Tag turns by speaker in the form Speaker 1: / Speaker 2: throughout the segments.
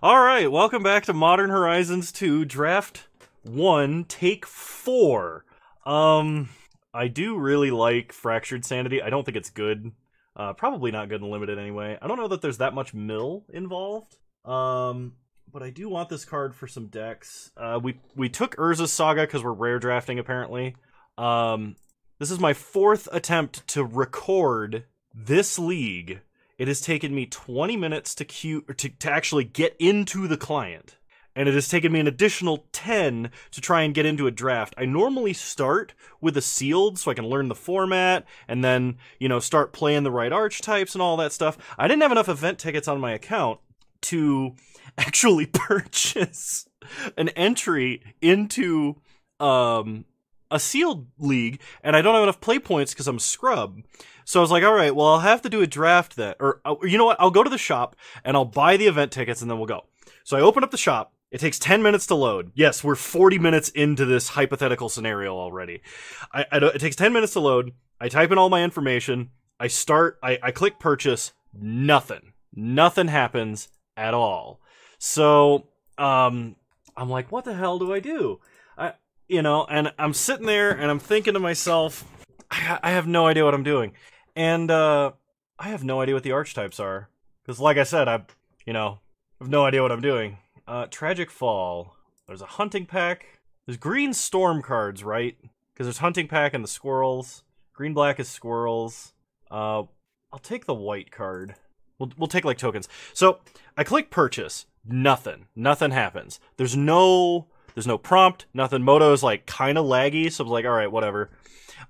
Speaker 1: Alright, welcome back to Modern Horizons 2, Draft 1, Take 4. I do really like Fractured Sanity. I don't think it's good. Probably not good in Limited anyway. I don't know that there's that much mill involved. But I do want this card for some decks. We took Urza's Saga because we're rare drafting, apparently. This is my fourth attempt to record this league. It has taken me 20 minutes to actually get into the client. And it has taken me an additional 10 to try and get into a draft. I normally start with a sealed so I can learn the format and then, start playing the right archetypes and all that stuff. I didn't have enough event tickets on my account to actually purchase an entry into a sealed league, and I don't have enough play points because I'm scrub. So I was like, all right, well, I'll have to do a draft that, or you know what? I'll go to the shop and I'll buy the event tickets and then we'll go. So I open up the shop. It takes 10 minutes to load. Yes, we're 40 minutes into this hypothetical scenario already. It takes 10 minutes to load. I type in all my information. I click purchase. Nothing happens at all. So, I'm like, what the hell do I do? And I'm sitting there and I'm thinking to myself, I have no idea what I'm doing. And, I have no idea what the archetypes are. Because like I said, I have no idea what I'm doing. Tragic Fall. There's a Hunting Pack. There's green storm cards, right? Because there's Hunting Pack and the squirrels. Green-black is squirrels. I'll take the white card. We'll take, like, tokens. So, I click purchase. Nothing happens. There's no prompt, nothing. Moto's, like, kind of laggy, so I was like, alright, whatever.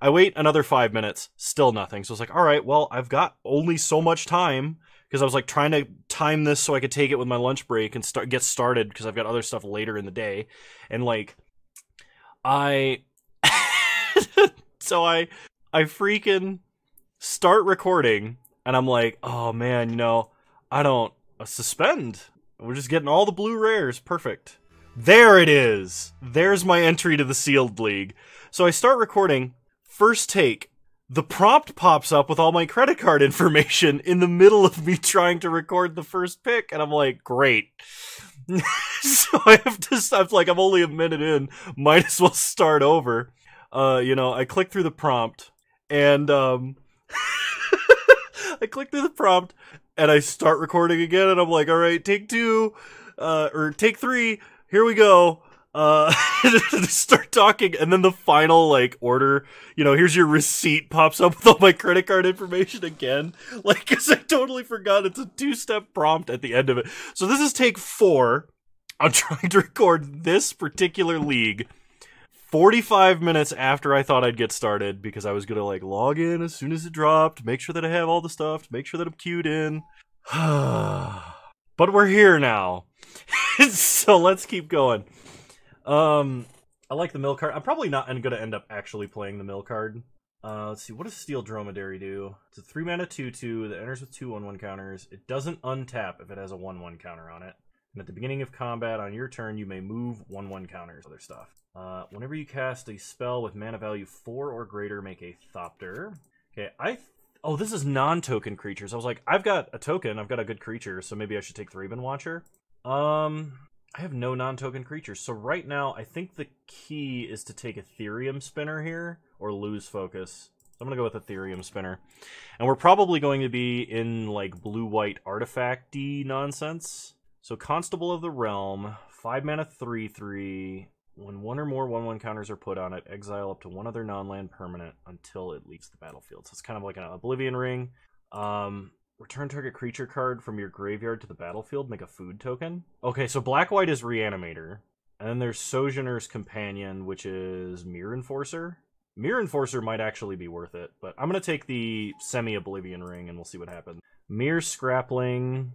Speaker 1: I wait another 5 minutes. Still nothing. So I was like, alright, well, I've got only so much time. Because I was like trying to time this so I could take it with my lunch break and get started because I've got other stuff later in the day. And like, so I freaking start recording and I'm like, oh man, I don't suspend. We're just getting all the blue rares. Perfect. There it is. There's my entry to the sealed league. So I start recording. First take. The prompt pops up with all my credit card information in the middle of me trying to record the first pick, and I'm like, great. So I have to stop, like, I'm only a minute in, might as well start over. I click through the prompt, and, I click through the prompt, and I start recording again, and I'm like, alright, take 2, or take 3, here we go. Start talking, and then the final, like, order, here's your receipt pops up with all my credit card information again. Like, cause I totally forgot it's a 2-step prompt at the end of it. So this is take 4. I'm trying to record this particular league 45 minutes after I thought I'd get started, because I was gonna, like, log in as soon as it dropped, make sure that I have all the stuff, make sure that I'm queued in. But we're here now. So let's keep going. I like the mill card. I'm probably not going to end up actually playing the mill card. Let's see. What does Steel Dromedary do? It's a 3-mana 2/2 that enters with 2 1/1 counters. It doesn't untap if it has a 1/1 counter on it. And at the beginning of combat on your turn, you may move 1/1 counters. Other stuff. Whenever you cast a spell with mana value 4 or greater, make a Thopter. Okay, oh, this is non-token creatures. I was like, I've got a token. I've got a good creature, so maybe I should take Thraben Watcher. I have no non-token creatures, so right now I think the key is to take Ethereum Spinner here, or lose focus. So I'm going to go with Ethereum Spinner. And we're probably going to be in, like, blue-white artifact-y nonsense. So Constable of the Realm, 5-mana 3/3. When 1 or more 1/1 counters are put on it, exile up to 1 other non-land permanent until it leaves the battlefield. So it's kind of like an Oblivion Ring. Return target creature card from your graveyard to the battlefield, make a food token. Okay, so black-white is Reanimator. And then there's Sojourner's Companion, which is Mirror Enforcer. Mirror Enforcer might actually be worth it, but I'm going to take the semi-Oblivion Ring and we'll see what happens. Mere Scrappling.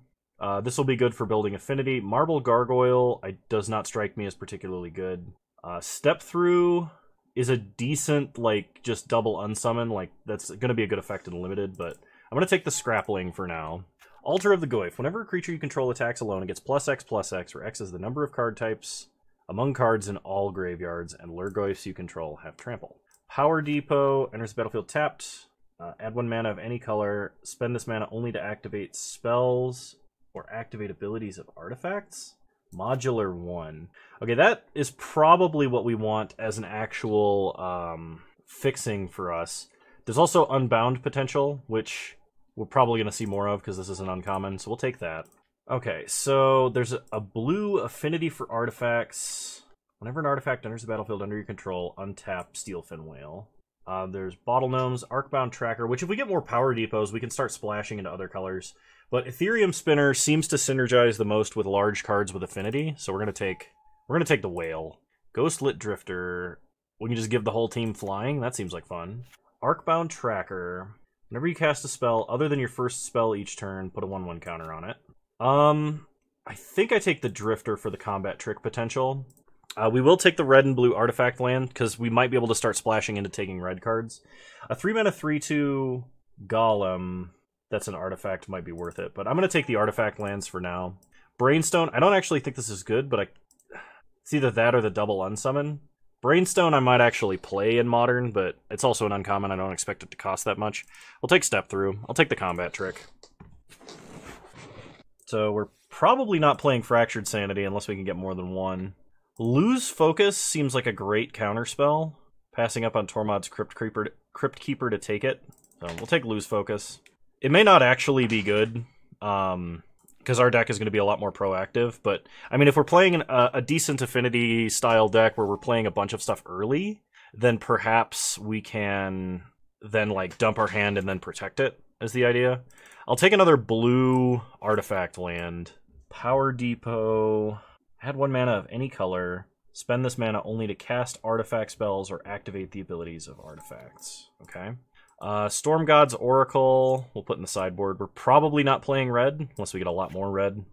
Speaker 1: This will be good for building Affinity. Marble Gargoyle does not strike me as particularly good. Step Through is a decent, like, just double unsummon. Like, that's going to be a good effect in Limited, but I'm going to take the Scrappling for now. Altar of the Goyf. Whenever a creature you control attacks alone, it gets +X/+X, where X is the number of card types among cards in all graveyards, and Lurgoyfs you control have trample. Power Depot. Enters the battlefield tapped. Add 1 mana of any color. Spend this mana only to activate spells or activate abilities of artifacts. Modular 1. Okay, that is probably what we want as an actual fixing for us. There's also Unbound potential, which we're probably going to see more of because this is an uncommon, so we'll take that. Okay, so there's a blue affinity for artifacts. Whenever an artifact enters the battlefield under your control, untap Steelfin Whale. There's Bottle Gnomes, Arcbound Tracker, which if we get more power depots, we can start splashing into other colors. But Ethereum Spinner seems to synergize the most with large cards with affinity, so we're gonna take the Whale. Ghostlit Drifter. We can just give the whole team flying. That seems like fun. Arcbound Tracker. Whenever you cast a spell other than your first spell each turn, put a 1/1 counter on it. I think I take the Drifter for the combat trick potential. We will take the red and blue artifact land, because we might be able to start splashing into taking red cards. A 3-mana 3/2 Golem, that's an artifact, might be worth it. But I'm going to take the artifact lands for now. Brainstone, I don't actually think this is good, but it's either that or the double unsummon. Brainstone I might actually play in Modern, but it's also an uncommon. I don't expect it to cost that much. We'll take Step Through. I'll take the combat trick. So we're probably not playing Fractured Sanity unless we can get more than one. Lose Focus seems like a great counterspell. Passing up on Tormod's Crypt Keeper to take it. So we'll take Lose Focus. It may not actually be good, because our deck is going to be a lot more proactive. But, I mean, if we're playing a decent Affinity-style deck where we're playing a bunch of stuff early, then perhaps we can then, like, dump our hand and then protect it, is the idea. I'll take another blue artifact land. Power Depot... Add 1 mana of any color. Spend this mana only to cast artifact spells or activate the abilities of artifacts. Okay. Storm God's Oracle, we'll put in the sideboard. We're probably not playing red, unless we get a lot more red.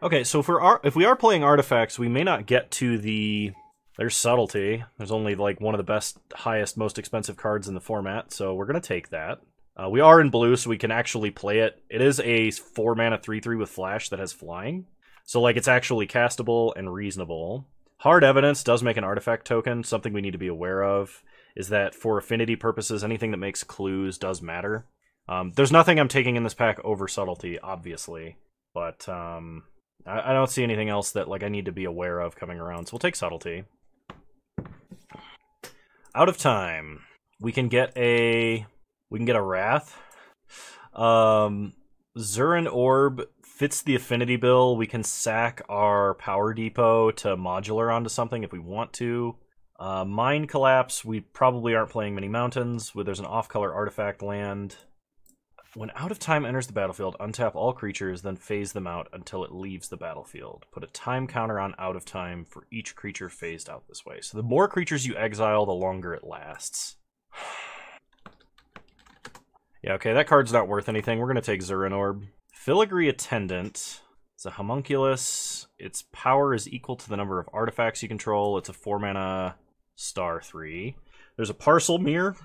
Speaker 1: Okay, so if we are playing artifacts, we may not get to the... There's Subtlety. There's only like one of the best, highest, most expensive cards in the format, so we're going to take that. We are in blue, so we can actually play it. It is a 4-mana 3/3 with Flash that has flying. So, like, it's actually castable and reasonable. Hard Evidence does make an artifact token. Something we need to be aware of is that for affinity purposes, anything that makes clues does matter. There's nothing I'm taking in this pack over Subtlety, obviously. But I don't see anything else that like I need to be aware of coming around. So we'll take Subtlety. Out of Time. We can get a Wrath. Zurin Orb fits the affinity bill. We can sack our Power Depot to modular onto something if we want to. Mind Collapse, we probably aren't playing many mountains. There's an off-color artifact land. When Out of Time enters the battlefield, untap all creatures, then phase them out until it leaves the battlefield. Put a time counter on Out of Time for each creature phased out this way. So the more creatures you exile, the longer it lasts. Yeah, okay, that card's not worth anything. We're going to take Zurin Orb. Filigree Attendant. It's a homunculus. Its power is equal to the number of artifacts you control. It's a 4-mana star 3. There's a Parcel Mirror.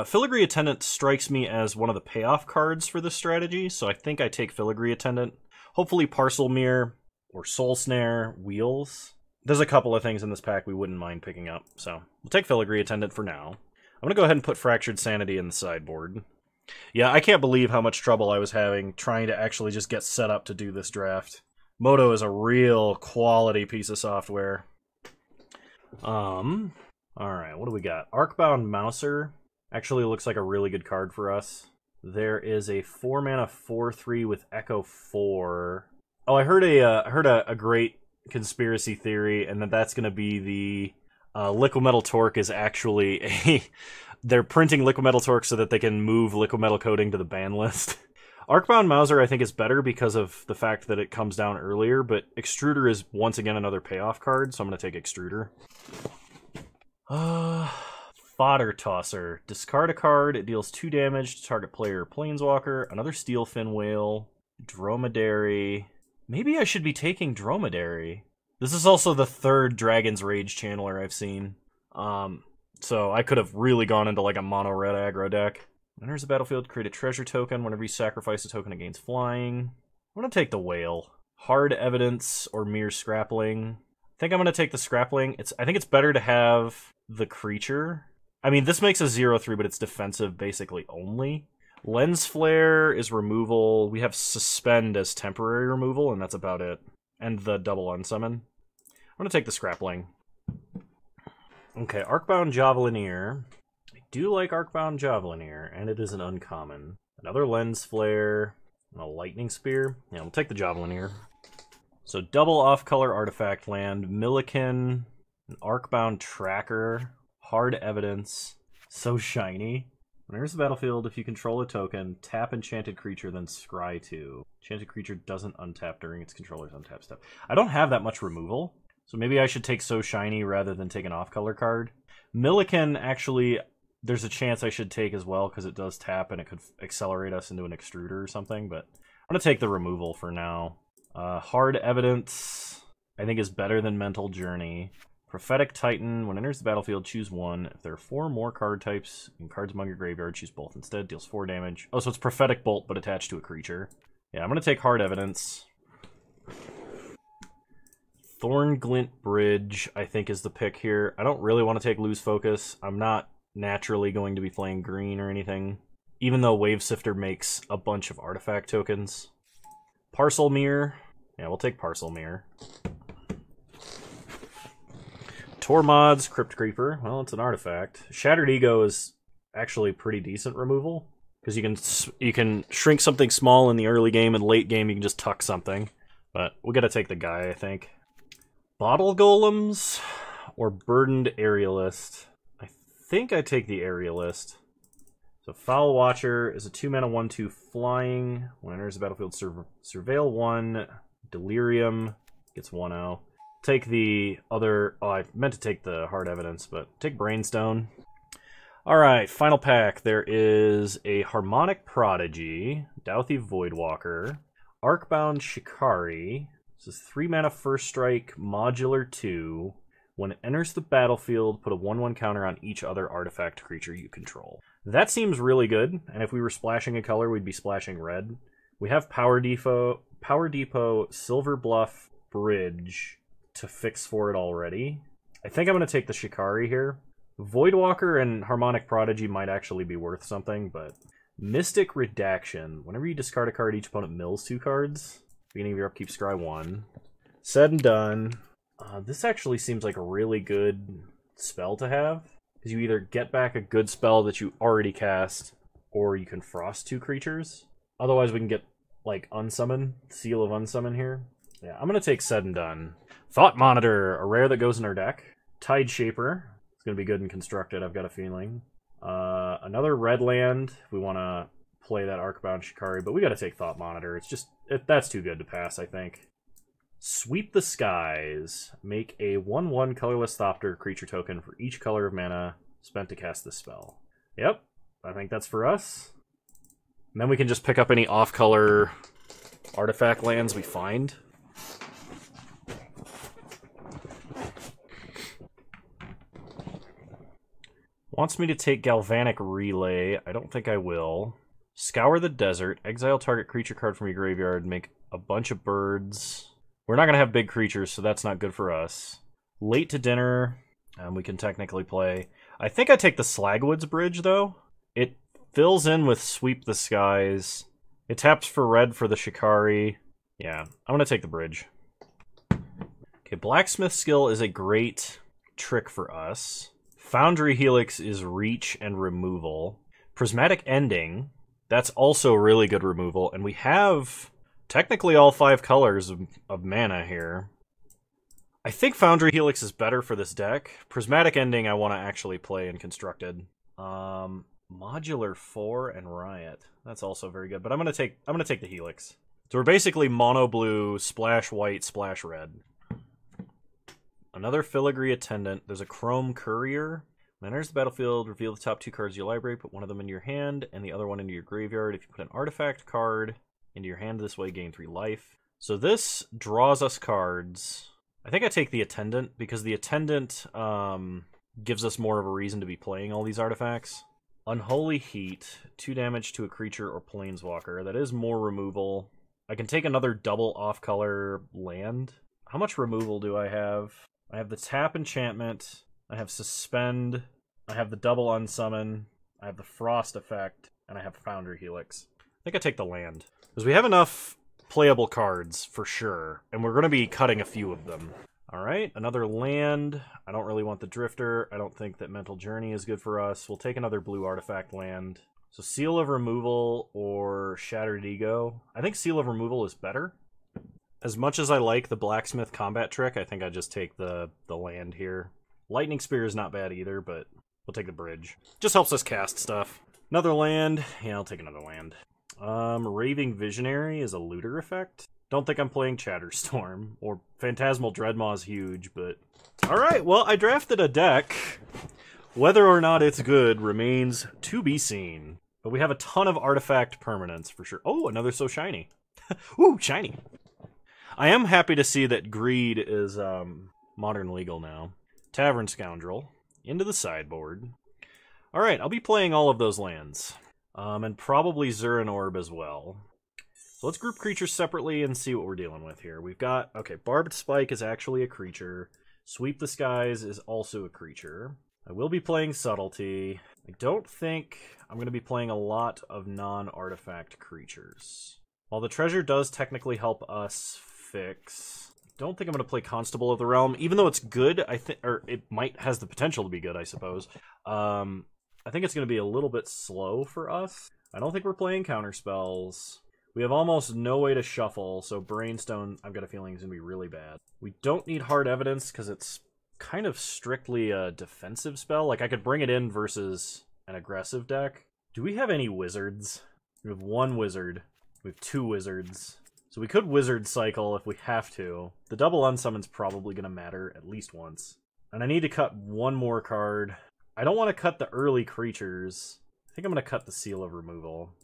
Speaker 1: Filigree Attendant strikes me as one of the payoff cards for this strategy, so I think I take Filigree Attendant. Hopefully Parcel Mirror or Soul Snare Wheels. There's a couple of things in this pack we wouldn't mind picking up, so we'll take Filigree Attendant for now. I'm going to go ahead and put Fractured Sanity in the sideboard. Yeah, I can't believe how much trouble I was having trying to actually just get set up to do this draft. Moto is a real quality piece of software. Alright, what do we got? Arcbound Mouser actually looks like a really good card for us. There is a 4-mana 4/3 with Echo 4. Oh, I heard a great conspiracy theory, and that's going to be the Liquid Metal Torque is actually a... They're printing Liquid Metal Torque so that they can move Liquid Metal Coating to the ban list. Arcbound Mouser I think is better because of the fact that it comes down earlier, but Extruder is once again another payoff card, so I'm going to take Extruder. Fodder Tosser. Discard a card. It deals 2 damage to target player or planeswalker. Another Steelfin Whale. Dromedary. Maybe I should be taking Dromedary. This is also the 3rd Dragon's Rage channeler I've seen. So I could have really gone into like a mono-red aggro deck. Enters the battlefield, create a treasure token. Whenever you sacrifice a token, it gains flying. I'm going to take the Whale. Hard Evidence or Mere Scrappling. I think I'm going to take the Scrappling. I think it's better to have the creature. I mean, this makes a 0/3, but it's defensive basically only. Lens Flare is removal. We have Suspend as temporary removal, and that's about it. And the double unsummon. I'm going to take the Scrapling. Okay, Arcbound Javelineer. I do like Arcbound Javelineer, and it is an uncommon. Another Lens Flare, and a Lightning Spear. Yeah, we'll take the Javelineer. So double off-color artifact land, Milliken, an Arcbound Tracker, Hard Evidence, so shiny. When it enters the battlefield, if you control a token, tap Enchanted Creature, then scry 2. Enchanted Creature doesn't untap during its controller's untap step. I don't have that much removal, so maybe I should take So Shiny rather than take an off-color card. Milliken, actually, there's a chance I should take as well, because it does tap and it could accelerate us into an Extruder or something, but I'm going to take the removal for now. Hard Evidence, I think, is better than Mental Journey. Prophetic Titan, when it enters the battlefield, choose one. If there are 4 more card types and cards among your graveyard, choose both instead. Deals 4 damage. Oh, so it's Prophetic Bolt, but attached to a creature. Yeah, I'm going to take Hard Evidence. Thornglint Bridge, I think, is the pick here. I don't really want to take Lose Focus. I'm not naturally going to be playing green or anything, even though Wave Sifter makes a bunch of artifact tokens. Parcel Mirror. Yeah, we'll take Parcel Mirror. Tormod's Crypt Creeper. Well, it's an artifact. Shattered Ego is actually pretty decent removal, because you can shrink something small in the early game, and late game you can just tuck something. But we gotta take the guy, I think. Bottle Golems or Burdened Aerialist. I think I take the Aerialist. So Foul Watcher is a 2-mana 1/2 flying. When it enters the battlefield, Surveil 1. Delirium gets 1/0. Take the other... Oh, I meant to take the Hard Evidence, but take Brainstone. Alright, final pack. There is a Harmonic Prodigy, Douthie Voidwalker, Arcbound Shikari. This is 3-mana First Strike, Modular 2. When it enters the battlefield, put a 1/1 counter on each other artifact creature you control. That seems really good, and if we were splashing a color, we'd be splashing red. We have Power Depot, Silver Bluff, Bridge to fix for it already. I think I'm going to take the Shikari here. Voidwalker and Harmonic Prodigy might actually be worth something, but Mystic Redaction. Whenever you discard a card, each opponent mills 2 cards. Beginning of your upkeep, scry 1. Said and done. This actually seems like a really good spell to have, because you either get back a good spell that you already cast, or you can frost 2 creatures. Otherwise, we can get, like, Unsummon, Seal of Unsummon here. Yeah, I'm going to take Said and Done. Thought Monitor, a rare that goes in our deck. Tide Shaper. It's going to be good and constructed, I've got a feeling. Another red land, if we want to play that Arcbound Shikari, but we got to take Thought Monitor. It's just, that's too good to pass, I think. Sweep the Skies. Make a 1/1 colorless Thopter creature token for each color of mana spent to cast this spell. Yep, I think that's for us. And then we can just pick up any off-color artifact lands we find. Wants me to take Galvanic Relay. I don't think I will. Scour the Desert. Exile target creature card from your graveyard. Make a bunch of birds. We're not going to have big creatures, so that's not good for us. Late to Dinner. We can technically play. I think I take the Slagwoods Bridge, though. It fills in with Sweep the Skies. It taps for red for the Shikari. Yeah, I'm going to take the bridge. Okay, Blacksmith Skill is a great trick for us. Foundry Helix is reach and removal. Prismatic Ending, that's also really good removal. And we have technically all 5 colors of mana here. I think Foundry Helix is better for this deck. Prismatic Ending I want to actually play in Constructed. Modular 4 and Riot. That's also very good. But I'm gonna take the Helix. So we're basically mono blue, splash white, splash red. Another Filigree Attendant. There's a Chrome Courier. When it enters the battlefield, reveal the top 2 cards of your library, put one of them into your hand, and the other one into your graveyard. If you put an artifact card into your hand this way, gain 3 life. So this draws us cards. I think I take the Attendant, because the Attendant gives us more of a reason to be playing all these artifacts. Unholy Heat, 2 damage to a creature or planeswalker. That is more removal. I can take another double off-color land. How much removal do I have? I have the Tap Enchantment. I have Suspend. I have the double Unsummon. I have the Frost effect. and I have Foundry Helix. I think I take the land. Because we have enough playable cards, for sure, and we're going to be cutting a few of them. Alright, another land. I don't really want the Drifter. I don't think that Mental Journey is good for us. We'll take another blue artifact land. So Seal of Removal or Shattered Ego. I think Seal of Removal is better. As much as I like the Blacksmith combat trick, I think I just take the land here. Lightning Spear is not bad either, but we'll take the bridge. Just helps us cast stuff. Another land. Yeah, I'll take another land. Raving Visionary is a looter effect. Don't think I'm playing Chatterstorm. Or Phantasmal Dreadmaw is huge, but... Alright, well, I drafted a deck. Whether or not it's good remains to be seen. But we have a ton of artifact permanents, for sure. Oh, another So Shiny. Ooh, shiny. I am happy to see that Greed is modern legal now. Tavern Scoundrel. Into the sideboard. Alright, I'll be playing all of those lands. And probably Zurin Orb as well. So let's group creatures separately and see what we're dealing with here. We've got, okay, Barbed Spike is actually a creature. Sweep the Skies is also a creature. I will be playing Subtlety. I don't think I'm going to be playing a lot of non-artifact creatures. While the treasure does technically help us fix, I don't think I'm going to play Constable of the Realm, even though it's good. I think, or it might has the potential to be good, I suppose. I think it's going to be a little bit slow for us. I don't think we're playing counterspells. We have almost no way to shuffle, so Brainstone, I've got a feeling, is going to be really bad. We don't need Hard Evidence because it's kind of strictly a defensive spell. Like, I could bring it in versus an aggressive deck. Do we have any wizards? We have one wizard. We have two wizards. So we could wizard cycle if we have to. The double unsummon's probably going to matter at least once. And I need to cut one more card. I don't want to cut the early creatures. I think I'm going to cut the Seal of Removal.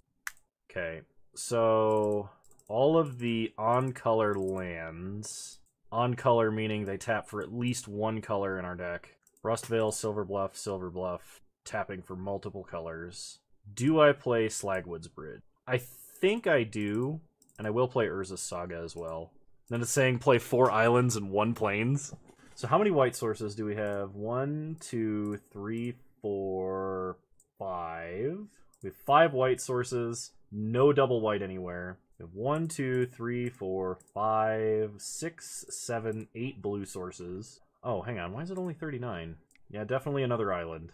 Speaker 1: Okay, so all of the on-color lands. On-color meaning they tap for at least one color in our deck. Rustvale, Silver Bluff, tapping for multiple colors. Do I play Slagwood's Bridge? I think I do, and I will play Urza's Saga as well. Then it's saying play 4 islands and 1 plains. So how many white sources do we have? 1, 2, 3, 4, 5. We have 5 white sources. No double white anywhere. We have 1, 2, 3, 4, 5, 6, 7, 8 blue sources. Oh, hang on. Why is it only 39? Yeah, definitely another island.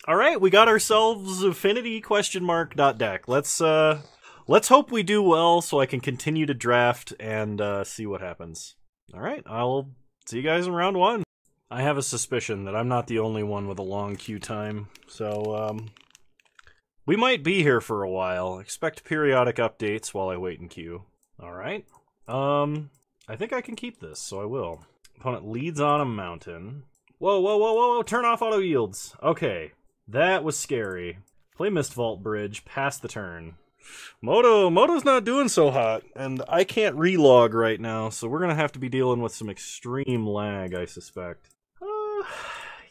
Speaker 1: All right, we got ourselves Affinity ? Deck. Let's hope we do well so I can continue to draft and see what happens. All right, I'll see you guys in round 1. I have a suspicion that I'm not the only one with a long queue time, so we might be here for a while. Expect periodic updates while I wait in queue. All right. I think I can keep this, so I will. Opponent leads on a mountain. Whoa. Turn off auto yields. Okay. That was scary. Play Mistvault Bridge. Pass the turn. Moto's not doing so hot, and I can't relog right now, so we're going to have to be dealing with some extreme lag, I suspect.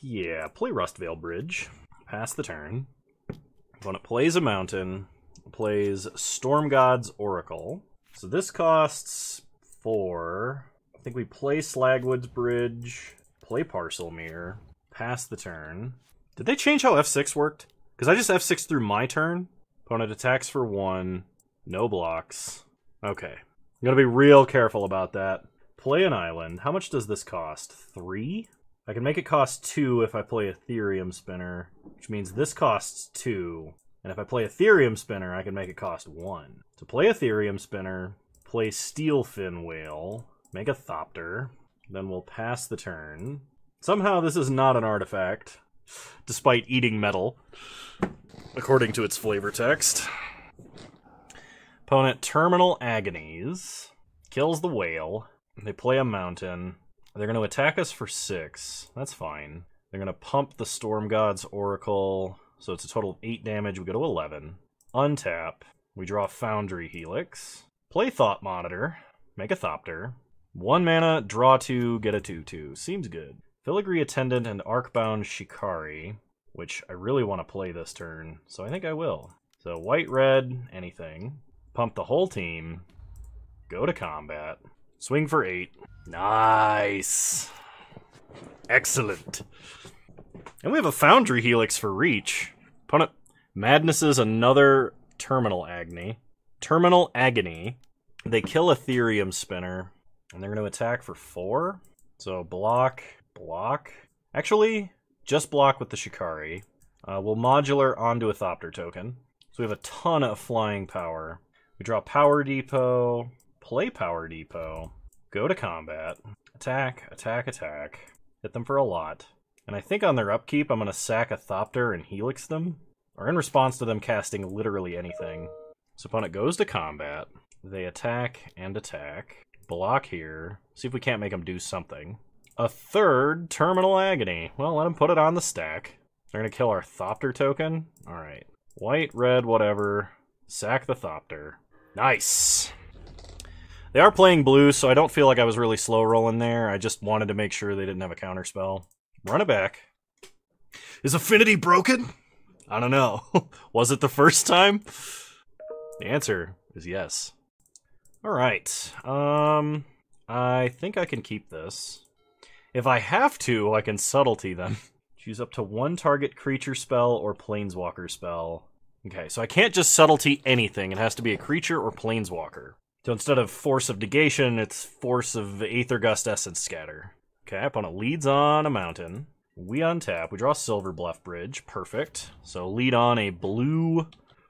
Speaker 1: Yeah, play Rustvale Bridge. Pass the turn. Opponent plays a mountain, plays Storm God's Oracle. So this costs 4. I think we play Slagwood's Bridge, play Parcelmere, pass the turn. Did they change how F6 worked? Because I just F6 through my turn. Opponent attacks for 1, no blocks. Okay, I'm going to be real careful about that. Play an island. How much does this cost? 3? I can make it cost 2 if I play Ethereum Spinner, which means this costs 2. And if I play Ethereum Spinner, I can make it cost 1. To play Ethereum Spinner, play Steelfin Whale, make a Thopter, then we'll pass the turn. Somehow this is not an artifact, despite eating metal, according to its flavor text. Opponent Terminal Agonies, kills the whale, they play a mountain. They're going to attack us for 6. That's fine. They're going to pump the Storm God's Oracle, so it's a total of 8 damage. We go to 11. Untap. We draw Foundry Helix. Play Thought Monitor. Make a Thopter. 1 mana, draw 2, get a 2/2. Seems good. Filigree Attendant and Arcbound Shikari, which I really want to play this turn, so I think I will. So white-red, anything. Pump the whole team. Go to combat. Swing for 8. Nice. Excellent. And we have a Foundry Helix for reach. Opponent Madness is another Terminal Agony. Terminal Agony. They kill Ethereum Spinner, and they're going to attack for 4. So block, block. Actually, just block with the Shikari. We'll modular onto a Thopter token. So we have a ton of flying power. We draw Power Depot, play Power Depot, go to combat, attack, attack, attack. Hit them for a lot. And I think on their upkeep, I'm going to sack a Thopter and Helix them, or in response to them casting literally anything. So opponent goes to combat. They attack and attack. Block here. See if we can't make them do something. A third Terminal Agony. Well, let them put it on the stack. They're going to kill our Thopter token. Alright. White, red, whatever. Sack the Thopter. Nice! They are playing blue, so I don't feel like I was really slow rolling there. I just wanted to make sure they didn't have a counterspell. Run it back. Is Affinity broken? I don't know. Was it the first time? The answer is yes. Alright. I think I can keep this. If I have to, I can Subtlety them. Choose up to 1 target creature spell or planeswalker spell. Okay, so I can't just Subtlety anything. It has to be a creature or planeswalker. So instead of Force of Negation, it's Force of Aether Gust Essence Scatter. Okay, opponent leads on a mountain. We untap. We draw Silver Bluff Bridge. Perfect. So lead on a blue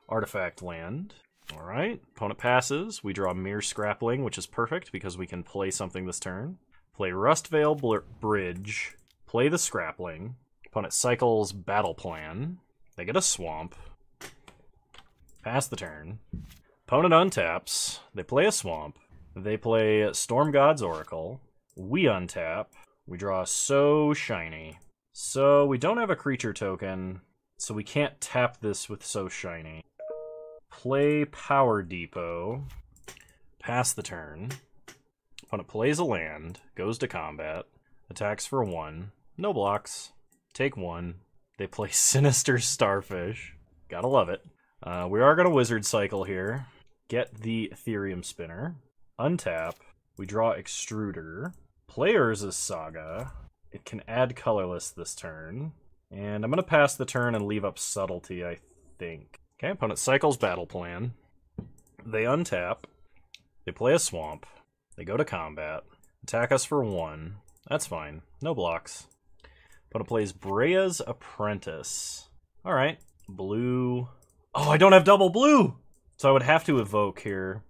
Speaker 1: artifact land. Alright, opponent passes. We draw Mere Scrappling, which is perfect because we can play something this turn. Play Rustvale Bridge. Play the Scrappling. Opponent cycles Battle Plan. They get a Swamp. Pass the turn. Opponent untaps. They play a Swamp. They play Storm God's Oracle. We untap. We draw So Shiny. So we don't have a creature token, so we can't tap this with So Shiny. Play Power Depot. Pass the turn. Opponent plays a land. Goes to combat. Attacks for 1. No blocks. Take 1. They play Sinister Starfish. Gotta love it. We are going to Wizard Cycle here. Get the Ethereum Spinner. Untap. We draw Extruder. Players' Saga. It can add colorless this turn. And I'm going to pass the turn and leave up Subtlety, I think. Okay, opponent cycles Battle Plan. They untap. They play a Swamp. They go to combat. Attack us for 1. That's fine. No blocks. Opponent plays Brea's Apprentice. Alright. Blue. Oh, I don't have double blue! So I would have to evoke here.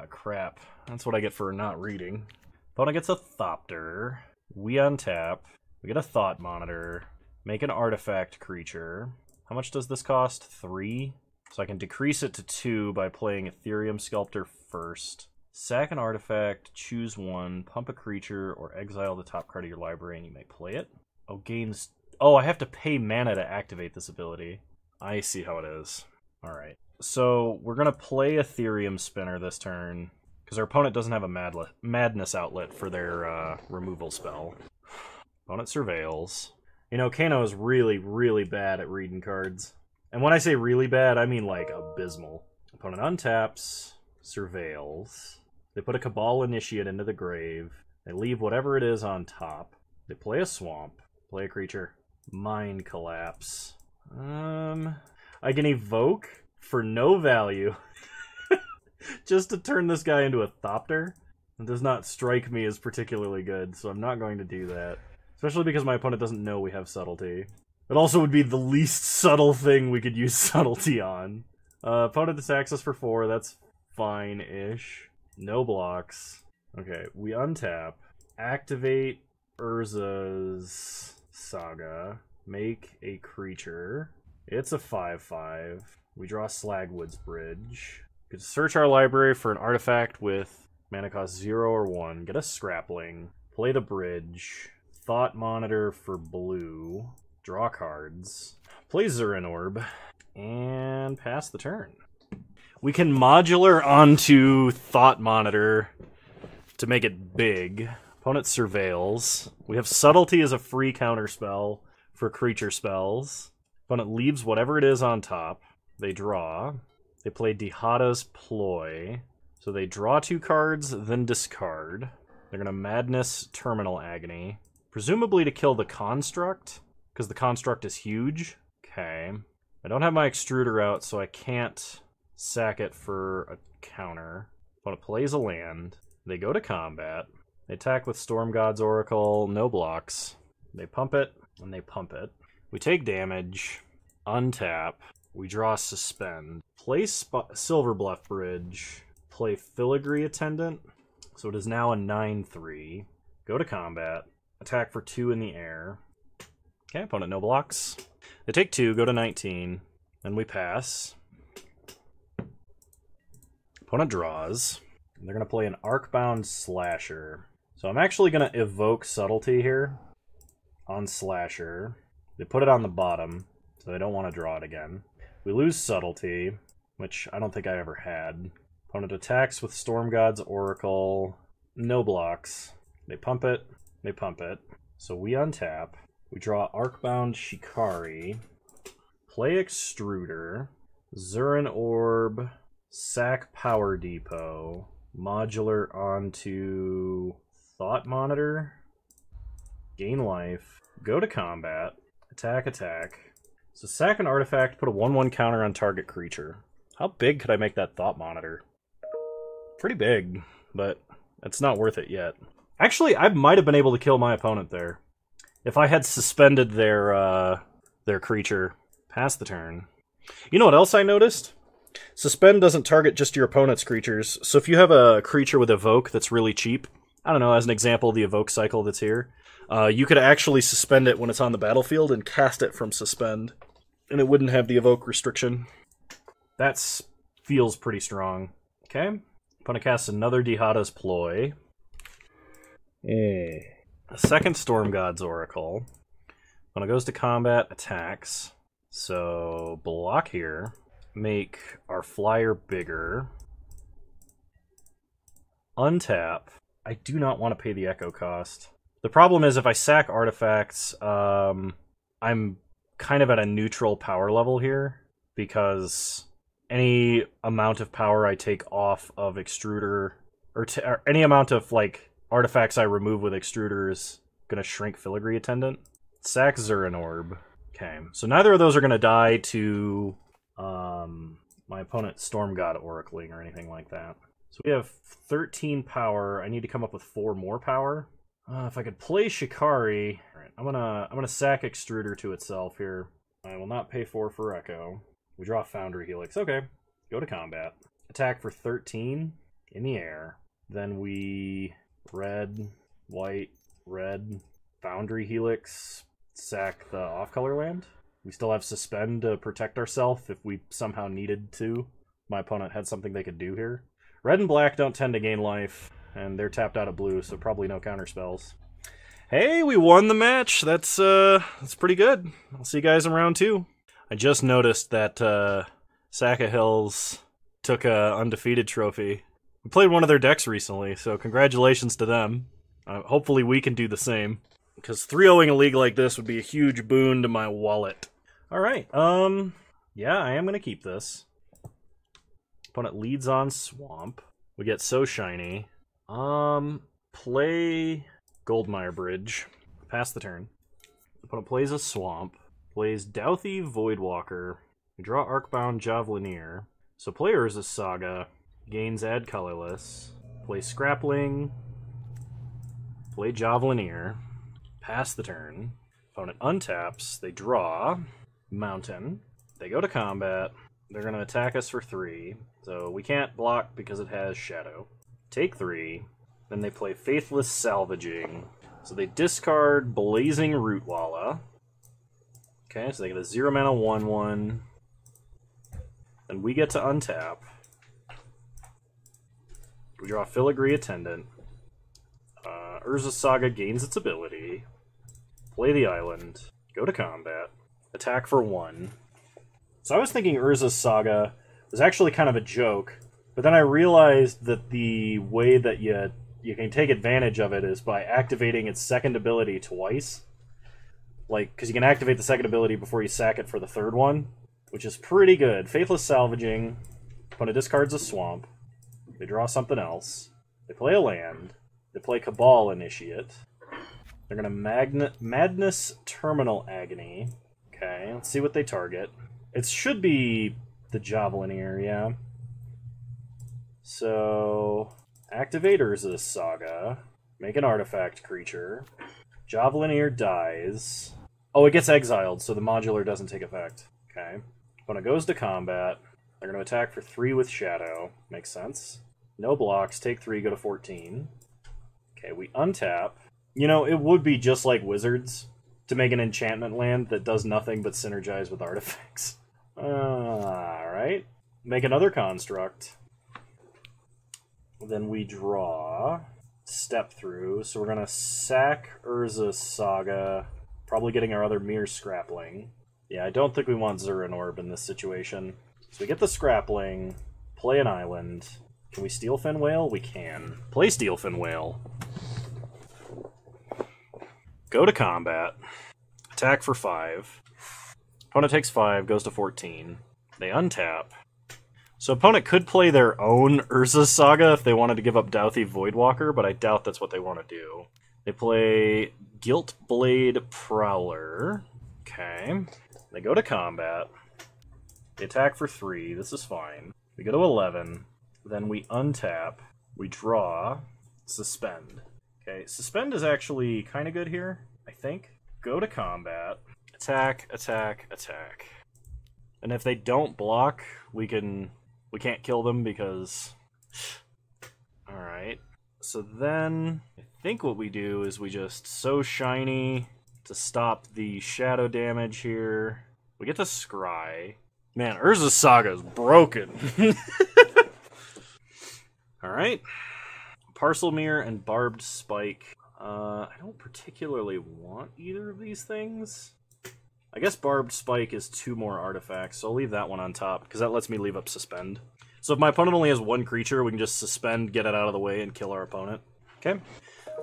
Speaker 1: Crap. That's what I get for not reading. Opponent gets a Thopter. We untap. We get a Thought Monitor. Make an artifact creature. How much does this cost? 3? So I can decrease it to 2 by playing Ethereum Sculptor first. Sack an artifact, choose 1, pump a creature, or exile the top card of your library and you may play it. Oh, gains... Oh, I have to pay mana to activate this ability. I see how it is. Alright. So we're going to play Ethereum Spinner this turn, because our opponent doesn't have a Madness outlet for their removal spell. Opponent surveils. You know, Kano is really, really bad at reading cards. And when I say really bad, I mean like abysmal. Opponent untaps, surveils. They put a Cabal Initiate into the grave. They leave whatever it is on top. They play a Swamp. Play a creature. Mind Collapse. I can evoke for no value. Just to turn this guy into a Thopter. It does not strike me as particularly good, so I'm not going to do that. Especially because my opponent doesn't know we have Subtlety. It also would be the least subtle thing we could use Subtlety on. Opponent attacks us for 4, that's fine-ish. No blocks. Okay, we untap. Activate Urza's Saga. Make a creature. It's a 5/5. We draw Slagwood's Bridge. We could search our library for an artifact with mana cost 0 or 1. Get a Scrappling. Play the Bridge. Thought Monitor for blue. Draw cards. Play Zurin Orb. And pass the turn. We can modular onto Thought Monitor to make it big. Opponent surveils. We have Subtlety as a free counterspell for creature spells. Opponent leaves whatever it is on top. They draw. They play Dihada's Ploy. So they draw 2 cards, then discard. They're going to Madness Terminal Agony. Presumably to kill the Construct, because the Construct is huge. Okay. I don't have my extruder out, so I can't sack it for a counter. But it plays a land. They go to combat. They attack with Storm God's Oracle, no blocks. They pump it, and they pump it. We take damage, untap, we draw Suspend. Play Silver Bluff Bridge, play Filigree Attendant, so it is now a 9/3. Go to combat, attack for 2 in the air. Okay, opponent no blocks. They take 2, go to 19, then we pass. Opponent draws. They're going to play an Arcbound Slasher. So I'm actually going to evoke Subtlety here on Slasher. They put it on the bottom, so they don't want to draw it again. We lose Subtlety, which I don't think I ever had. Opponent attacks with Storm God's Oracle. No blocks. They pump it. They pump it. So we untap. We draw Arcbound Shikari. Play Extruder. Zurin Orb. Sack Power Depot. Modular onto Thought Monitor. Gain life. Go to combat. Attack, attack. So sack an artifact, put a 1/1 counter on target creature. How big could I make that Thought Monitor? Pretty big, but it's not worth it yet. Actually, I might have been able to kill my opponent there. If I had suspended their creature. Pass the turn. You know what else I noticed? Suspend doesn't target just your opponent's creatures, so if you have a creature with Evoke that's really cheap, I don't know, as an example, the Evoke cycle that's here, you could actually suspend it when it's on the battlefield and cast it from Suspend, and it wouldn't have the Evoke restriction. That feels pretty strong. Okay, opponent casts another Dihada's Ploy. A second Storm God's Oracle. Opponent goes to combat, attacks. So, block here. Make our flyer bigger. Untap. I do not want to pay the echo cost. The problem is if I sack artifacts, I'm kind of at a neutral power level here, because any amount of power I take off of Extruder, or any amount of like artifacts I remove with Extruder is going to shrink Filigree Attendant. Sack Zurin Orb. Okay, so neither of those are going to die to my opponent's Storm God Oracling or anything like that. So we have 13 power. I need to come up with 4 more power. If I could play Shikari, all right, I'm gonna sack Extruder to itself here. I will not pay 4 for Echo. We draw Foundry Helix. Okay, go to combat. Attack for 13 in the air. Then we red, white, red, Foundry Helix, sack the off-color land. We still have Suspend to protect ourselves if we somehow needed to. My opponent had something they could do here. Red and black don't tend to gain life, and they're tapped out of blue, so probably no counter spells. Hey, we won the match. That's pretty good. I'll see you guys in round 2. I just noticed that Saka Hills took a undefeated trophy. We played one of their decks recently, so congratulations to them. Hopefully we can do the same, because 3-0ing a league like this would be a huge boon to my wallet. Alright, yeah, I am going to keep this. Opponent leads on Swamp. We get So Shiny. Play Goldmire Bridge. Pass the turn. Opponent plays a Swamp. Plays Douthie Voidwalker. We draw Arcbound Javelineer. So play Urza's Saga. Gains Add Colorless. Play Scrapling. Play Javelineer. Pass the turn. Opponent untaps. They draw Mountain. They go to combat. They're going to attack us for 3. So we can't block because it has Shadow. Take 3. Then they play Faithless Salvaging. So they discard Blazing Rootwalla. Okay, so they get a 0 mana 1/1. Then we get to untap. We draw Filigree Attendant. Urza's Saga gains its ability. Play the island. Go to combat. Attack for 1. So I was thinking Urza's Saga was actually kind of a joke, but then I realized that the way that you can take advantage of it is by activating its second ability twice. Like, because you can activate the second ability before you sack it for the third one, which is pretty good. Faithless Salvaging. Opponent discards a Swamp. They draw something else. They play a land. They play Cabal Initiate. They're going to Madness Terminal Agony. Okay, let's see what they target. It should be the Javelineer, yeah. So, activate Urza's Saga. Make an artifact creature. Javelineer dies. Oh, it gets exiled, so the modular doesn't take effect. Okay. When it goes to combat, they're going to attack for 3 with Shadow. Makes sense. No blocks, take 3, go to 14. Okay, we untap. You know, it would be just like Wizards to make an enchantment land that does nothing but synergize with artifacts. Alright. Make another construct. Then we draw. Step through. So we're going to sack Urza's Saga. Probably getting our other Mirror Scrappling. Yeah, I don't think we want Zuran Orb in this situation. So we get the Scrappling. Play an island. Can we Steel Fin Whale? We can. Play Steel Fin Whale. Go to combat. Attack for 5. Opponent takes 5, goes to 14. They untap. So opponent could play their own Urza's Saga if they wanted to give up Douthie Voidwalker, but I doubt that's what they want to do. They play Gilt Blade Prowler. Okay. They go to combat. They attack for 3. This is fine. We go to 11. Then we untap. We draw. Suspend. Okay, Suspend is actually kind of good here, I think. Go to combat. Attack, attack, attack. And if they don't block, we can't kill them because... Alright. So then, I think what we do is we just So Shiny to stop the shadow damage here. We get to Scry. Man, Urza's Saga is broken. Alright. Parcelmere and Barbed Spike. I don't particularly want either of these things. I guess Barbed Spike is 2 more artifacts, so I'll leave that one on top, because that lets me leave up Suspend. So if my opponent only has 1 creature, we can just Suspend, get it out of the way, and kill our opponent. Okay.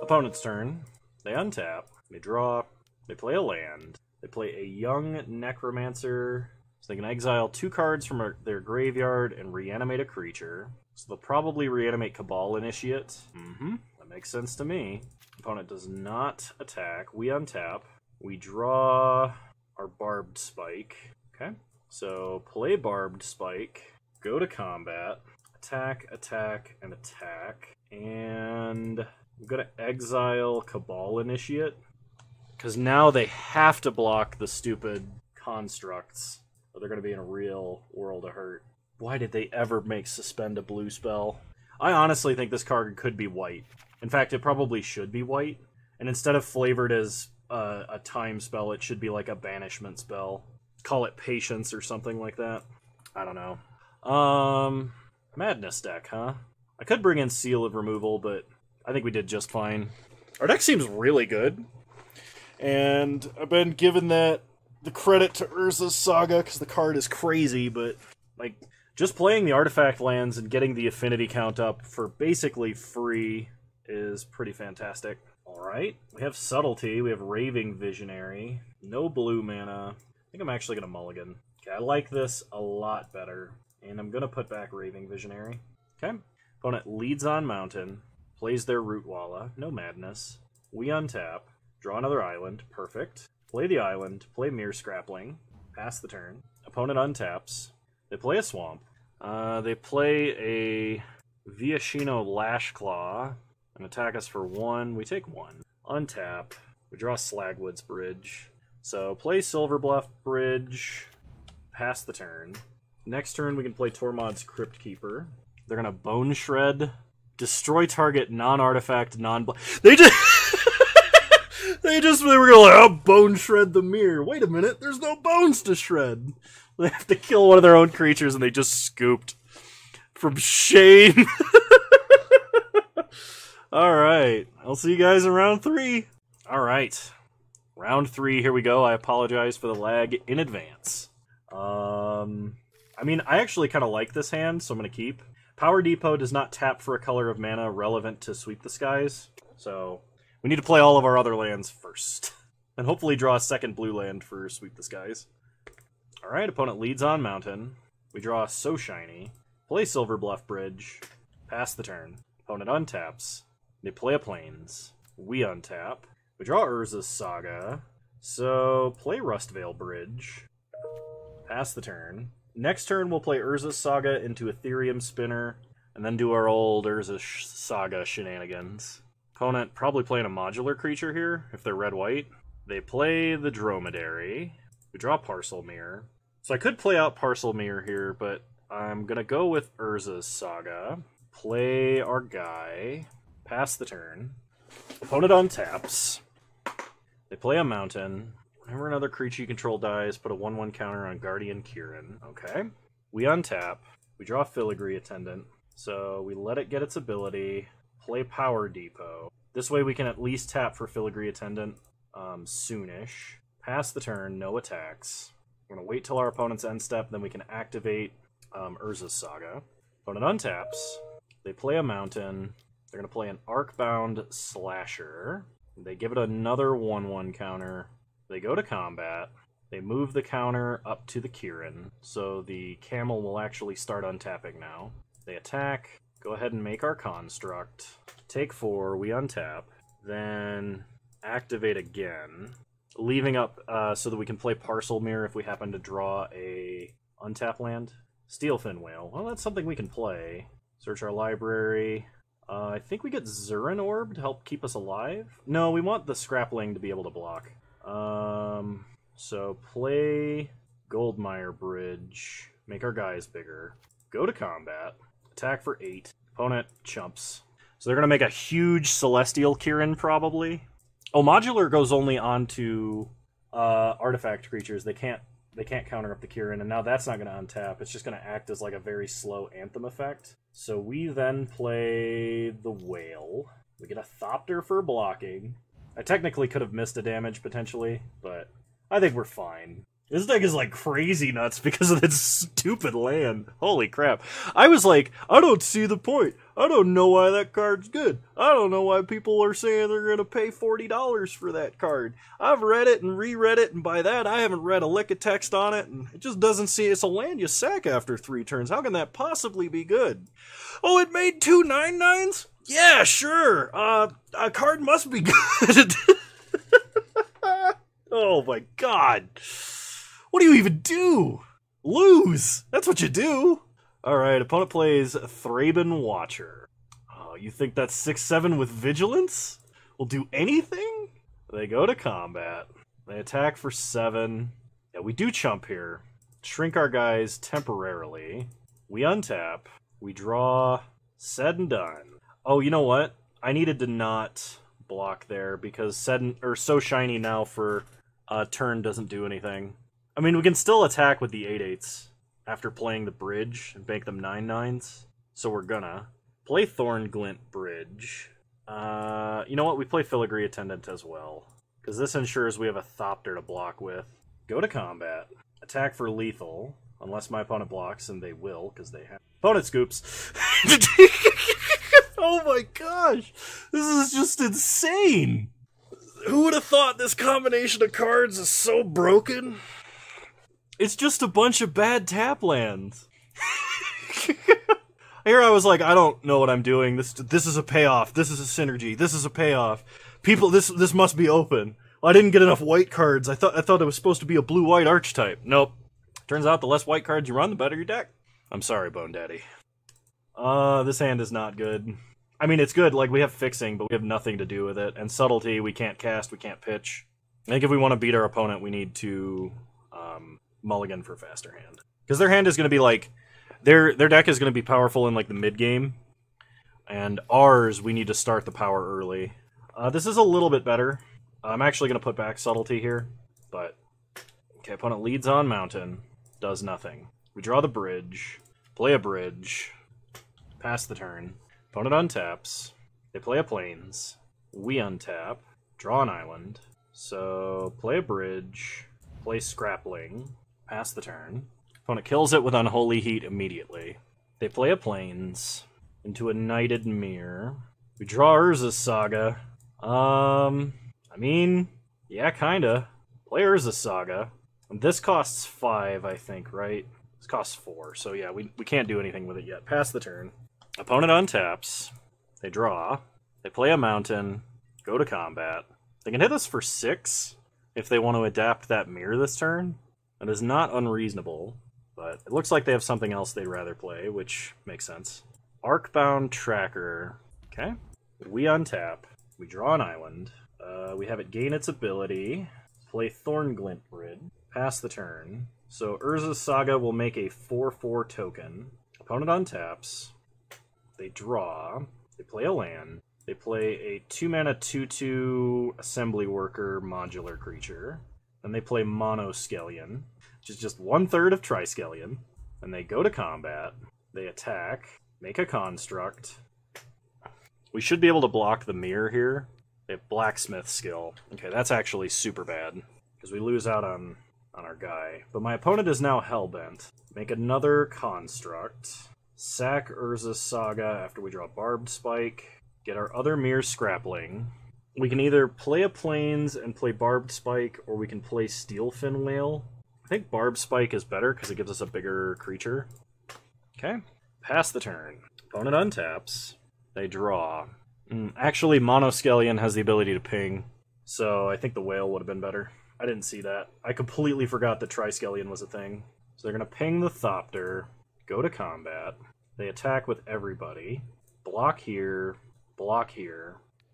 Speaker 1: Opponent's turn. They untap. They draw. They play a land. They play a Young Necromancer. So they can exile 2 cards from their graveyard and reanimate a creature. So they'll probably reanimate Cabal Initiate. That makes sense to me. Opponent does not attack. We untap. We draw our Barbed Spike. Okay. So play Barbed Spike. Go to combat. Attack, attack, and attack. And I'm going to exile Cabal Initiate. Because now they have to block the stupid constructs, or they're going to be in a real world of hurt. Why did they ever make Suspend a blue spell? I honestly think this card could be white. In fact, it probably should be white. And instead of flavored as a time spell, it should be like a banishment spell. Call it Patience or something like that. I don't know. Madness deck, huh? I could bring in Seal of Removal, but I think we did just fine. Our deck seems really good. And I've been given the credit to Urza's Saga because the card is crazy, but like just playing the artifact lands and getting the affinity count up for basically free is pretty fantastic. Alright, we have Subtlety, we have Raving Visionary, no blue mana. I think I'm actually going to mulligan. Okay, I like this a lot better, and I'm going to put back Raving Visionary. Okay, opponent leads on Mountain, plays their Rootwalla, no madness. We untap. Draw another island. Perfect. Play the island. Play Mirror Scrappling. Pass the turn. Opponent untaps. They play a swamp. They play a Viashino Lashclaw and attack us for 1. We take 1. Untap. We draw Slagwood's Bridge. So play Silverbluff Bridge. Pass the turn. Next turn we can play Tormod's Crypt Keeper. They're going to Bone Shred. Destroy target non-artifact, They were going to like, oh, Bone Shred the Mirror. Wait a minute, there's no bones to shred. They have to kill one of their own creatures, and they just scooped. From shame. Alright, I'll see you guys in round 3. Alright, round 3, here we go. I apologize for the lag in advance. I mean, I actually kind of like this hand, so I'm going to keep. Power Depot does not tap for a color of mana relevant to Sweep the Skies, so we need to play all of our other lands first. And hopefully draw a second blue land for Sweep the Skies. Alright, opponent leads on Mountain. We draw So Shiny. Play Silverbluff Bridge. Pass the turn. Opponent untaps. They play a Plains. We untap. We draw Urza's Saga. So, play Rustvale Bridge. Pass the turn. Next turn, we'll play Urza's Saga into Ethereum Spinner, and then do our old Urza's Saga shenanigans. Opponent probably playing a modular creature here, if they're red-white. They play the Dromedary. We draw Parcelmere. So I could play out Parcelmere here, but I'm going to go with Urza's Saga. Play our guy. Pass the turn. Opponent untaps. They play a mountain. Whenever another creature you control dies, put a 1/1 counter on Guardian Kieran. Okay. We untap. We draw Filigree Attendant. So we let it get its ability. Play Power Depot. This way we can at least tap for Filigree Attendant soonish. Pass the turn, no attacks. We're going to wait till our opponent's end step, then we can activate Urza's Saga. Opponent untaps. They play a mountain. They're going to play an Arcbound Slasher. They give it another 1/1 counter. They go to combat. They move the counter up to the Kieran, so the Camel will actually start untapping now. They attack. Go ahead and make our construct. Take 4, we untap. Then activate again. Leaving up so that we can play Parcelmere if we happen to draw a untap land. Steelfin Whale. Well, that's something we can play. Search our library. I think we get Zurin Orb to help keep us alive. No, we want the Scrapling to be able to block. So play Goldmire Bridge. Make our guys bigger. Go to combat. Attack for 8. Opponent chumps. So they're going to make a huge Celestial Kieran, probably. Oh, Modular goes only onto artifact creatures. They can't counter up the Kieran, and now that's not going to untap. It's just going to act as like a very slow Anthem effect. So we then play the Whale. We get a Thopter for blocking. I technically could have missed a damage, potentially, but I think we're fine. This deck is like crazy nuts because of this stupid land. Holy crap. I was like, I don't see the point. I don't know why that card's good. I don't know why people are saying they're going to pay $40 for that card. I've read it and reread it, and by that I haven't read a lick of text on it, and it just doesn't see it's a land you sack after 3 turns. How can that possibly be good? Oh, it made 2 9/9s? Yeah, sure. A card must be good. Oh my god. What do you even do? Lose! That's what you do! Alright, opponent plays Thraben Watcher. Oh, you think that 6/7 with Vigilance will do anything? They go to combat. They attack for 7. Yeah, we do chump here. Shrink our guys temporarily. We untap. We draw. Said and done. Oh, you know what? I needed to not block there because So Shiny now for turn doesn't do anything. I mean, we can still attack with the 8/8s after playing the bridge and make them 9/9s. So we're gonna play Thornglint Bridge. You know what? We play Filigree Attendant as well, because this ensures we have a Thopter to block with. Go to combat. Attack for lethal, unless my opponent blocks, and they will, because they have. Opponent scoops. Oh my gosh! This is just insane! Who would have thought this combination of cards is so broken? It's just a bunch of bad tap lands. Here I was like, I don't know what I'm doing. This is a payoff. This is a synergy. This is a payoff. People, this must be open. Well, I didn't get enough white cards. I thought it was supposed to be a blue-white archetype. Nope. Turns out the less white cards you run, the better your deck. I'm sorry, Bone Daddy. This hand is not good. I mean, it's good. Like, we have fixing, but we have nothing to do with it. And subtlety, we can't cast, we can't pitch. I think if we want to beat our opponent, we need to mulligan for faster hand. Because their hand is going to be like... Their deck is going to be powerful in like the mid-game. And ours, we need to start the power early. This is a little bit better. I'm actually going to put back subtlety here. But, okay, opponent leads on mountain. Does nothing. We draw the bridge. Play a bridge. Pass the turn. Opponent untaps. They play a plains. We untap. Draw an island. So, play a bridge. Play Scrapling. Pass the turn. Opponent kills it with Unholy Heat immediately. They play a plains. Into a Knighted Mirror. We draw Urza's Saga. I mean, yeah, kinda. Play Urza's Saga. And this costs 5, I think, right? This costs 4, so yeah, we can't do anything with it yet. Pass the turn. Opponent untaps. They draw. They play a mountain. Go to combat. They can hit us for 6. if they want to adapt that mirror this turn. That is not unreasonable, but it looks like they have something else they'd rather play, which makes sense. Arcbound Tracker. Okay. We untap. We draw an island. We have it gain its ability. Play Thornglint Bridge. Pass the turn. So Urza's Saga will make a 4/4 token. Opponent untaps. They draw. They play a land. They play a 2-mana 2/2 Assembly Worker modular creature. Then they play Monoskellion, which is just 1/3 of Triskelion. And they go to combat. They attack. Make a construct. We should be able to block the mirror here. They have Blacksmith skill. Okay, that's actually super bad, because we lose out on our guy. But my opponent is now Hellbent. Make another construct. Sack Urza's Saga after we draw Barbed Spike. Get our other mirror Scrappling. We can either play a Plains and play Barbed Spike, or we can play Steelfin Whale. I think Barbed Spike is better, because it gives us a bigger creature. Okay. Pass the turn. Opponent untaps. They draw. Actually, Monoskellion has the ability to ping, so I think the whale would have been better. I didn't see that. I completely forgot that Triskelion was a thing. So they're going to ping the Thopter, go to combat. They attack with everybody. Block here,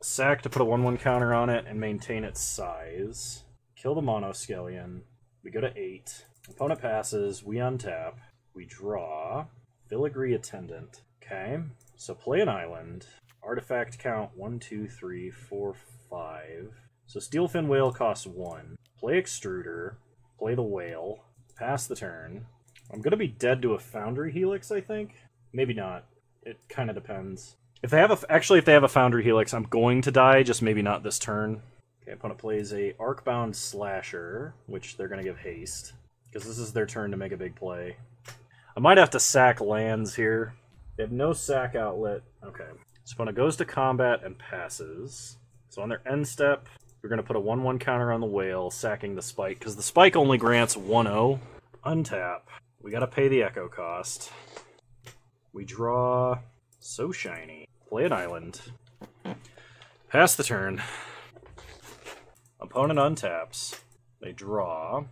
Speaker 1: sack to put a 1/1 counter on it and maintain its size. Kill the Monoskellion. We go to 8. Opponent passes, we untap. We draw. Filigree Attendant. Okay, so play an island. Artifact count 1, 2, 3, 4, 5. So Steelfin Whale costs 1. Play Extruder. Play the Whale. Pass the turn. I'm going to be dead to a Foundry Helix, I think. Maybe not. It kind of depends. If they have if they have a Foundry Helix, I'm going to die, just maybe not this turn. Okay, opponent plays a Arcbound Slasher, which they're going to give haste, because this is their turn to make a big play. I might have to sack lands here. They have no sack outlet. Okay. So opponent goes to combat and passes. So on their end step, we're going to put a 1/1 counter on the whale, sacking the spike, because the spike only grants 1/0. Untap. We got to pay the echo cost. We draw. So shiny. Play an island. Pass the turn. Opponent untaps. They draw.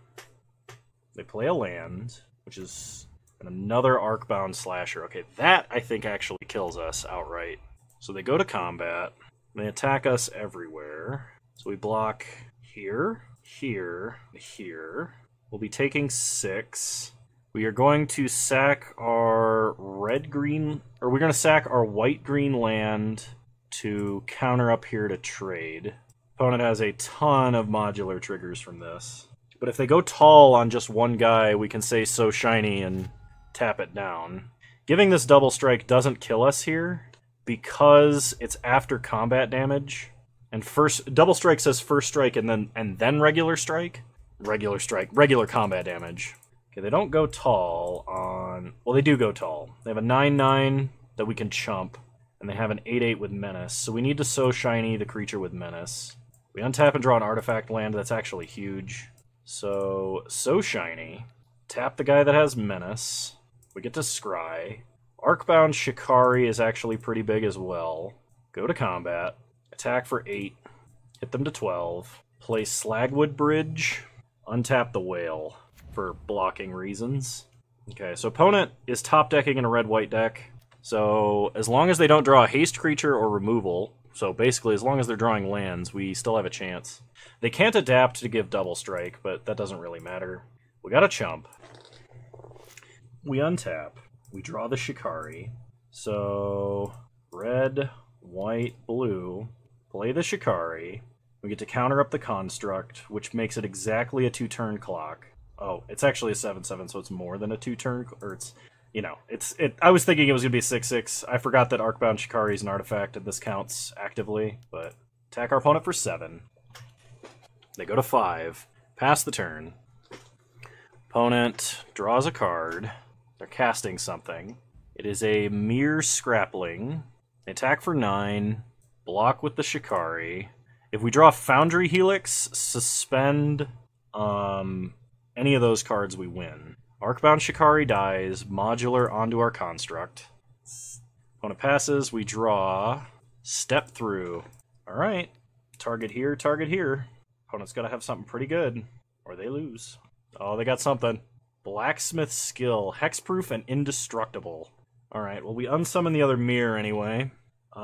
Speaker 1: They play a land, which is another Arcbound Slasher. Okay, that I think actually kills us outright. So they go to combat. They attack us everywhere. So we block here, here, here. We'll be taking 6. We are going to sack our red-green, or we're going to sack our white-green land to counter up here to trade. Opponent has a ton of modular triggers from this. But if they go tall on just one guy, we can say So Shiny and tap it down. Giving this double strike doesn't kill us here, because it's after combat damage. And first double strike says first strike and then regular strike. Regular strike, regular combat damage. Okay, they don't go tall on... Well, they do go tall. They have a 9/9 that we can chump, and they have an 8/8 with Menace. So we need to So Shiny the creature with Menace. We untap and draw an artifact land. That's actually huge. So Shiny. Tap the guy that has Menace. We get to Scry. Arcbound Shikari is actually pretty big as well. Go to combat. Attack for 8. Hit them to 12. Play Slagwood Bridge. Untap the Whale for blocking reasons. Okay, so opponent is top decking in a red-white deck. So as long as they don't draw a haste creature or removal, so basically as long as they're drawing lands, we still have a chance. They can't adapt to give double strike, but that doesn't really matter. We got a chump. We untap. We draw the Shikari. So red, white, blue. Play the Shikari. We get to counter up the construct, which makes it exactly a 2-turn clock. Oh, it's actually a 7/7, so it's more than a 2-turn, or it's, you know, I was thinking it was going to be a 6/6. I forgot that Arcbound Shikari is an artifact, and this counts actively, but attack our opponent for 7. They go to 5. Pass the turn. Opponent draws a card. They're casting something. It is a Mere Scrappling. They attack for 9. Block with the Shikari. If we draw Foundry Helix, suspend any of those cards, we win. Arcbound Shikari dies, modular onto our construct. Opponent passes, we draw, step through. Alright, target here, target here. Opponent's gotta have something pretty good, or they lose. Oh, they got something. Blacksmith skill. Hexproof and indestructible. Alright, well we unsummon the other mirror anyway.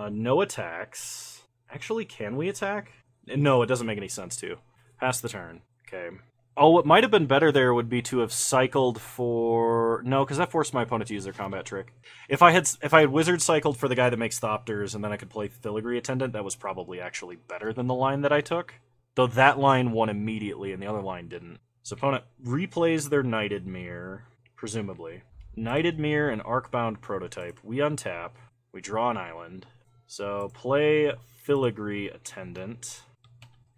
Speaker 1: No attacks. Actually, can we attack? No, it doesn't make any sense to. Pass the turn. Okay. Oh, what might have been better there would be to have cycled for... No, because that forced my opponent to use their combat trick. If I had Wizard cycled for the guy that makes Thopters, and then I could play Filigree Attendant, that was probably actually better than the line that I took. Though that line won immediately, and the other line didn't. So opponent replays their Knighted Mirror, presumably. Knighted Mirror and Arcbound Prototype. We untap. We draw an island. So play Filigree Attendant.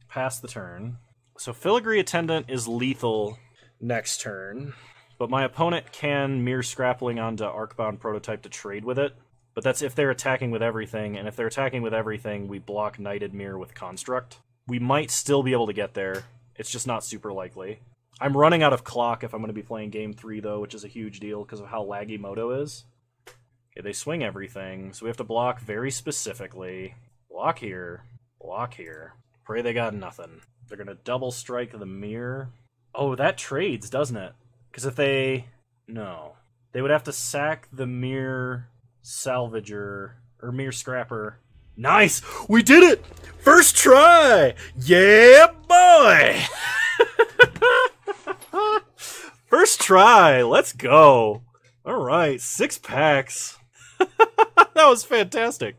Speaker 1: Pass the turn. So Filigree Attendant is lethal next turn, but my opponent can Mirror Scrappling onto Arcbound Prototype to trade with it. But that's if they're attacking with everything, and if they're attacking with everything, we block Knighted Mirror with Construct. We might still be able to get there. It's just not super likely. I'm running out of clock if I'm going to be playing Game 3, though, which is a huge deal because of how laggy Moto is. Okay, they swing everything, so we have to block very specifically. Block here. Block here. Pray they got nothing. They're going to double strike the mirror. Oh, that trades, doesn't it? Because if they... No. They would have to sack the mirror salvager, or mirror scrapper. Nice! We did it! First try! Yeah, boy! First try! Let's go! Alright, 6 packs. That was fantastic.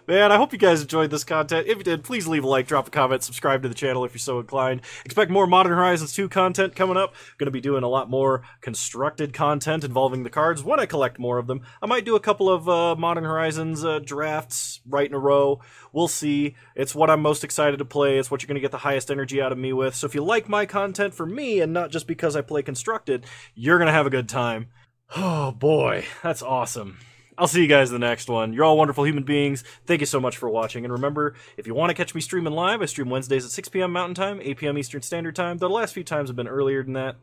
Speaker 1: Man, I hope you guys enjoyed this content. If you did, please leave a like, drop a comment, subscribe to the channel if you're so inclined. Expect more Modern Horizons 2 content coming up. Going to be doing a lot more constructed content involving the cards when I collect more of them. I might do a couple of Modern Horizons drafts right in a row. We'll see. It's what I'm most excited to play. It's what you're going to get the highest energy out of me with. So if you like my content for me and not just because I play constructed, you're going to have a good time. Oh boy, that's awesome. I'll see you guys in the next one. You're all wonderful human beings. Thank you so much for watching. And remember, if you want to catch me streaming live, I stream Wednesdays at 6 p.m. Mountain Time, 8 p.m. Eastern Standard Time. Though the last few times have been earlier than that.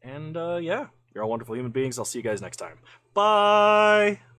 Speaker 1: And yeah, you're all wonderful human beings. I'll see you guys next time. Bye!